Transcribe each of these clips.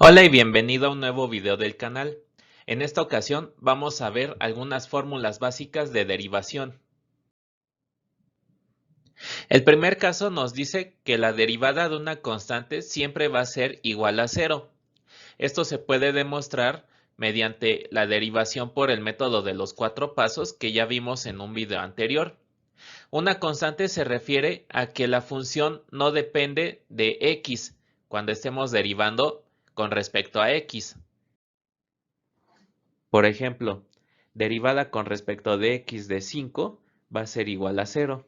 Hola y bienvenido a un nuevo video del canal. En esta ocasión vamos a ver algunas fórmulas básicas de derivación. El primer caso nos dice que la derivada de una constante siempre va a ser igual a cero. Esto se puede demostrar mediante la derivación por el método de los 4 pasos que ya vimos en un video anterior. Una constante se refiere a que la función no depende de x cuando estemos derivando con respecto a x. Por ejemplo, derivada con respecto de x de 5 va a ser igual a 0.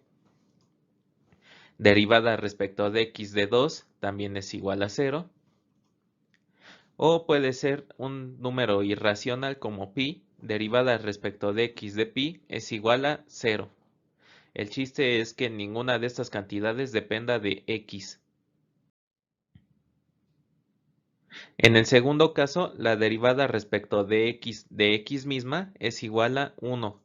Derivada respecto de x de 2 también es igual a 0. O puede ser un número irracional como pi, derivada respecto de x de pi es igual a 0. El chiste es que ninguna de estas cantidades dependa de x. En el segundo caso, la derivada respecto de x misma es igual a 1.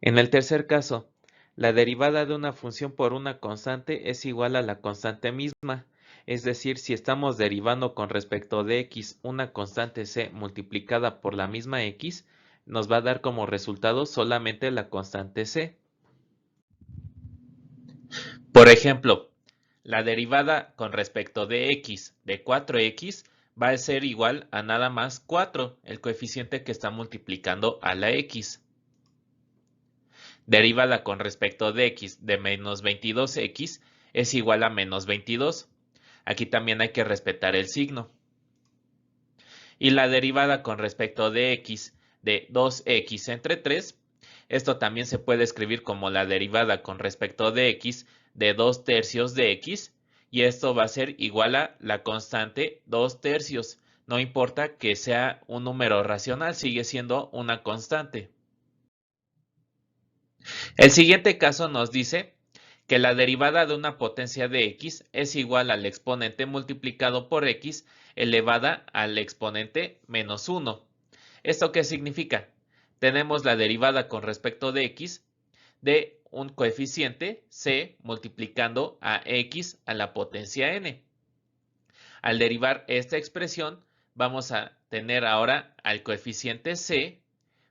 En el tercer caso, la derivada de una función por una constante es igual a la constante misma, es decir, si estamos derivando con respecto de x una constante c multiplicada por la misma x, nos va a dar como resultado solamente la constante c. Por ejemplo, la derivada con respecto de x de 4x va a ser igual a nada más 4, el coeficiente que está multiplicando a la x. Derivada con respecto de x de menos 22x es igual a menos 22. Aquí también hay que respetar el signo. Y la derivada con respecto de x de 2x entre 3, esto también se puede escribir como la derivada con respecto de x de 2 tercios de x, y esto va a ser igual a la constante 2 tercios. No importa que sea un número racional, sigue siendo una constante. El siguiente caso nos dice que la derivada de una potencia de x es igual al exponente multiplicado por x elevada al exponente menos 1. ¿Esto qué significa? Tenemos la derivada con respecto de x de un coeficiente c multiplicando a x a la potencia n. Al derivar esta expresión, vamos a tener ahora al coeficiente c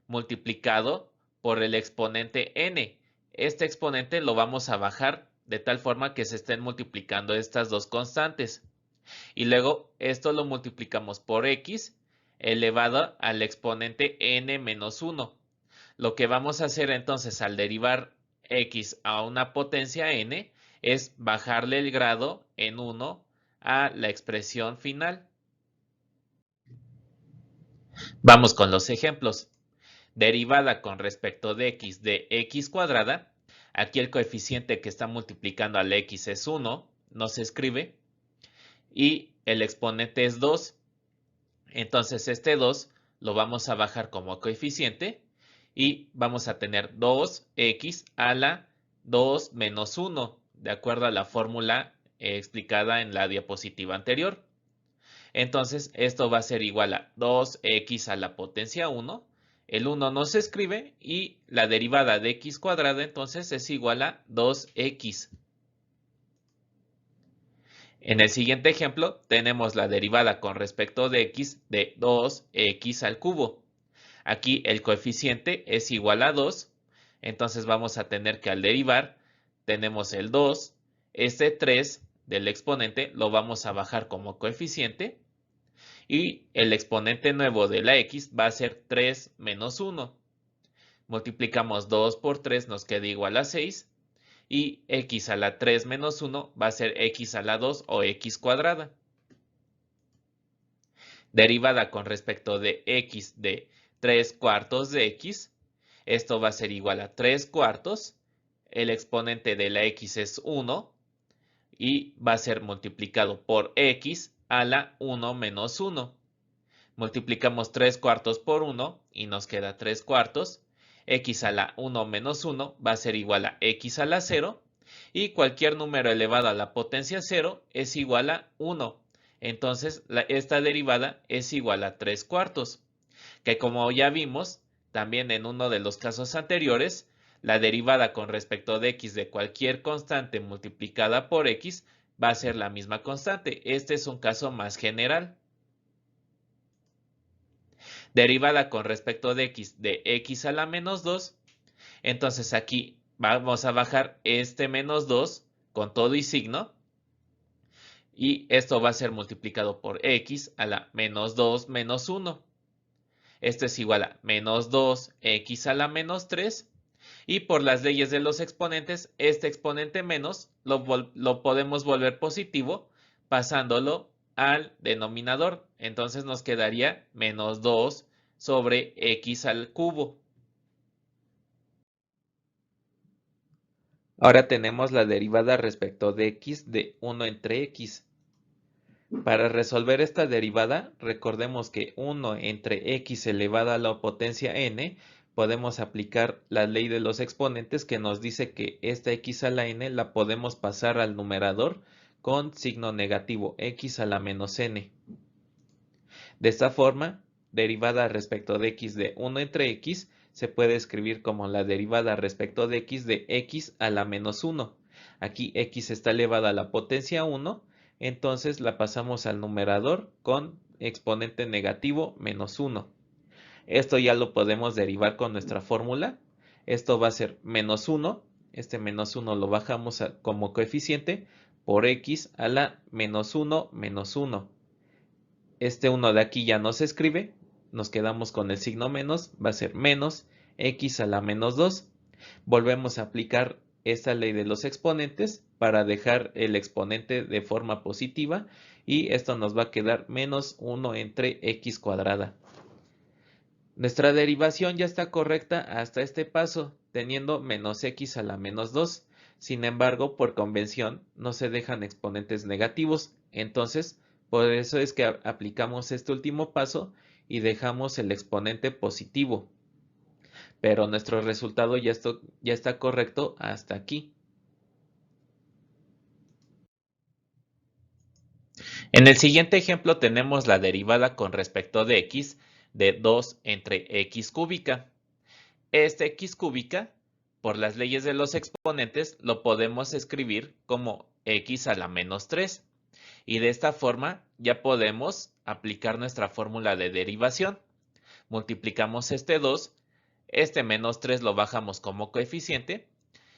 multiplicado por el exponente n. Este exponente lo vamos a bajar de tal forma que se estén multiplicando estas dos constantes. Y luego esto lo multiplicamos por x elevado al exponente n menos 1. Lo que vamos a hacer entonces al derivar x a una potencia n es bajarle el grado en 1 a la expresión final. Vamos con los ejemplos. Derivada con respecto de x de x cuadrada, aquí el coeficiente que está multiplicando al x es 1, no se escribe, y el exponente es 2. Entonces este 2 lo vamos a bajar como coeficiente y vamos a tener 2x a la 2 menos 1, de acuerdo a la fórmula explicada en la diapositiva anterior. Entonces esto va a ser igual a 2x a la potencia 1. El 1 no se escribe y la derivada de x cuadrada entonces es igual a 2x. En el siguiente ejemplo tenemos la derivada con respecto de x de 2x al cubo. Aquí el coeficiente es igual a 2, entonces vamos a tener que al derivar tenemos el 2, este 3 del exponente lo vamos a bajar como coeficiente y el exponente nuevo de la x va a ser 3 menos 1. Multiplicamos 2 por 3, nos queda igual a 6. Y x a la 3 menos 1 va a ser x a la 2 o x cuadrada. Derivada con respecto de x de 3 cuartos de x, esto va a ser igual a 3 cuartos. El exponente de la x es 1 y va a ser multiplicado por x a la 1 menos 1. Multiplicamos 3 cuartos por 1 y nos queda 3 cuartos. X a la 1 menos 1 va a ser igual a x a la 0. Y cualquier número elevado a la potencia 0 es igual a 1. Entonces esta derivada es igual a 3 cuartos. Que como ya vimos, también en uno de los casos anteriores, la derivada con respecto de x de cualquier constante multiplicada por x va a ser la misma constante. Este es un caso más general. Derivada con respecto de x a la menos 2. Entonces aquí vamos a bajar este menos 2 con todo y signo. Y esto va a ser multiplicado por x a la menos 2 menos 1. Esto es igual a menos 2x a la menos 3. Y por las leyes de los exponentes, este exponente menos lo podemos volver positivo pasándolo al denominador. Entonces nos quedaría menos 2 sobre x al cubo. Ahora tenemos la derivada respecto de x de 1 entre x. Para resolver esta derivada, recordemos que 1 entre x elevado a la potencia n, podemos aplicar la ley de los exponentes que nos dice que esta x a la n la podemos pasar al numerador con signo negativo, x a la menos n. De esta forma, derivada respecto de x de 1 entre x se puede escribir como la derivada respecto de x a la menos 1. Aquí x está elevada a la potencia 1, entonces la pasamos al numerador con exponente negativo menos 1. Esto ya lo podemos derivar con nuestra fórmula. Esto va a ser menos 1. Este menos 1 lo bajamos como coeficiente por x a la menos 1 menos 1. Este 1 de aquí ya no se escribe, nos quedamos con el signo menos, va a ser menos x a la menos 2. Volvemos a aplicar esta ley de los exponentes para dejar el exponente de forma positiva y esto nos va a quedar menos 1 entre x cuadrada. Nuestra derivación ya está correcta hasta este paso, teniendo menos x a la menos 2. Sin embargo, por convención, no se dejan exponentes negativos, entonces por eso es que aplicamos este último paso y dejamos el exponente positivo. Pero nuestro resultado ya está correcto hasta aquí. En el siguiente ejemplo tenemos la derivada con respecto de x de 2 entre x cúbica. Esta x cúbica, por las leyes de los exponentes, lo podemos escribir como x a la menos 3. Y de esta forma ya podemos aplicar nuestra fórmula de derivación. Multiplicamos este 2, este menos 3 lo bajamos como coeficiente,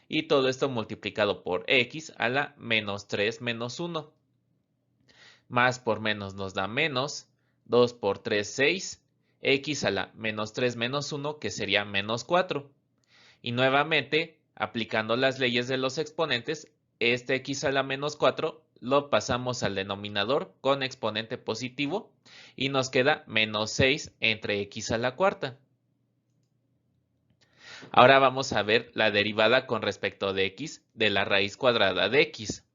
y todo esto multiplicado por x a la menos 3 menos 1. Más por menos nos da menos, 2 por 3, 6, x a la menos 3 menos 1, que sería menos 4. Y nuevamente, aplicando las leyes de los exponentes, este x a la menos 4 lo pasamos al denominador con exponente positivo y nos queda menos 6 entre x a la cuarta. Ahora vamos a ver la derivada con respecto de x de la raíz cuadrada de x.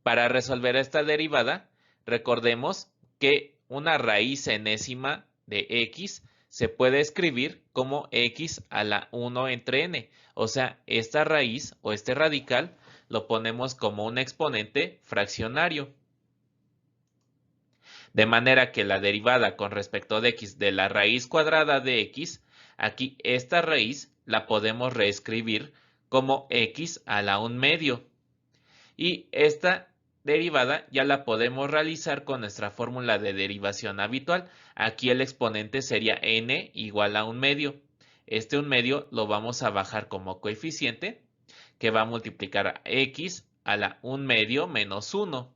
Para resolver esta derivada, recordemos que una raíz enésima de x se puede escribir como x a la 1 entre n. O sea, esta raíz o este radical lo ponemos como un exponente fraccionario. De manera que la derivada con respecto de x de la raíz cuadrada de x, aquí esta raíz la podemos reescribir como x a la 1 medio. Y esta derivada ya la podemos realizar con nuestra fórmula de derivación habitual. Aquí el exponente sería n igual a 1 medio. Este 1 medio lo vamos a bajar como coeficiente, que va a multiplicar a x a la 1 medio menos 1.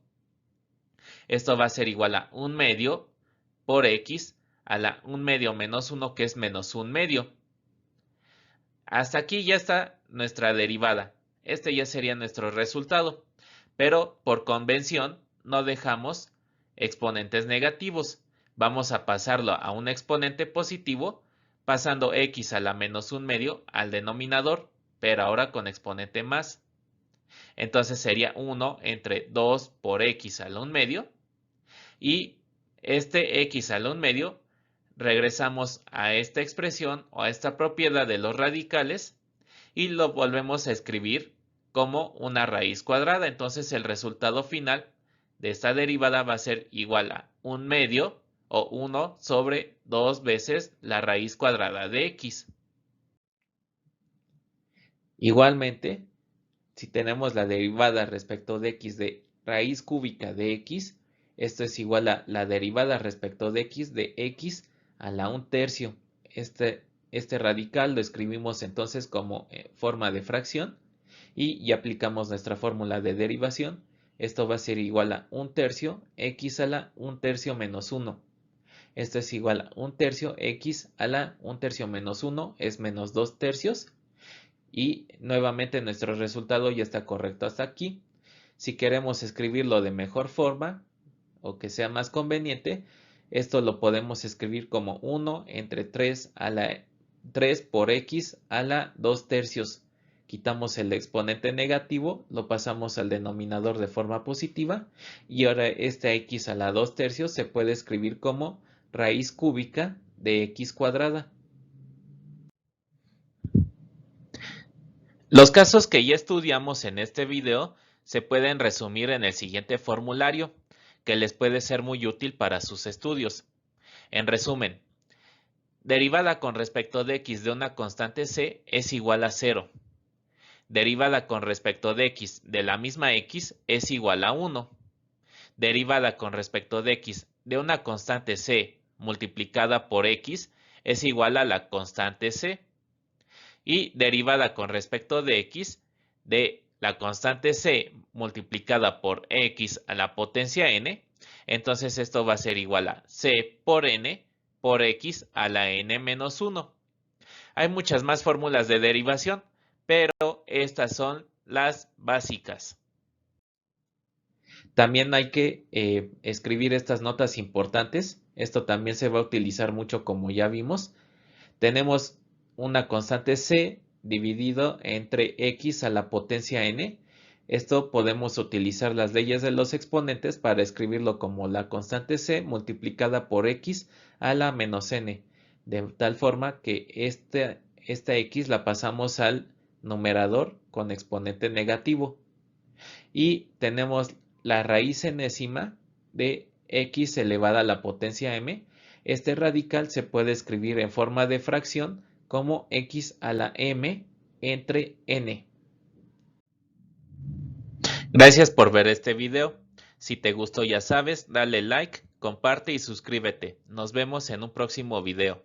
Esto va a ser igual a 1 medio por x a la 1 medio menos 1, que es menos 1 medio. Hasta aquí ya está nuestra derivada. Este ya sería nuestro resultado. Pero por convención no dejamos exponentes negativos. Vamos a pasarlo a un exponente positivo, pasando x a la menos 1 medio al denominador, pero ahora con exponente más. Entonces sería 1 entre 2 por x a la 1 medio. Y este x a la 1 medio, regresamos a esta expresión o a esta propiedad de los radicales y lo volvemos a escribir como una raíz cuadrada. Entonces el resultado final de esta derivada va a ser igual a 1 medio o 1 sobre 2 veces la raíz cuadrada de x. Igualmente, Si tenemos la derivada respecto de x de raíz cúbica de x, esto es igual a la derivada respecto de x a la 1/3. Este radical lo escribimos entonces como forma de fracción y aplicamos nuestra fórmula de derivación. Esto va a ser igual a 1/3 x a la 1/3 menos 1. Esto es igual a 1/3 x a la 1/3 menos 1 es menos 2/3. Y nuevamente nuestro resultado ya está correcto hasta aquí. Si queremos escribirlo de mejor forma o que sea más conveniente, esto lo podemos escribir como 1 entre 3 a la 3 por x a la 2/3. Quitamos el exponente negativo, lo pasamos al denominador de forma positiva y ahora este x a la 2/3 se puede escribir como raíz cúbica de x cuadrada. Los casos que ya estudiamos en este video se pueden resumir en el siguiente formulario, que les puede ser muy útil para sus estudios. En resumen, derivada con respecto de x de una constante c es igual a 0. Derivada con respecto de x de la misma x es igual a 1. Derivada con respecto de x de una constante c multiplicada por x es igual a la constante c. Y derivada con respecto de x de la constante c multiplicada por x a la potencia n, entonces esto va a ser igual a c por n por x a la n menos 1. Hay muchas más fórmulas de derivación, pero estas son las básicas. También hay que escribir estas notas importantes. Esto también se va a utilizar mucho como ya vimos. Tenemos una constante c dividido entre x a la potencia n. Esto podemos utilizar las leyes de los exponentes para escribirlo como la constante c multiplicada por x a la menos n, de tal forma que esta x la pasamos al numerador con exponente negativo. Y tenemos la raíz enésima de x elevada a la potencia m. Este radical se puede escribir en forma de fracción como x a la m entre n. Gracias por ver este video. Si te gustó ya sabes, dale like, comparte y suscríbete. Nos vemos en un próximo video.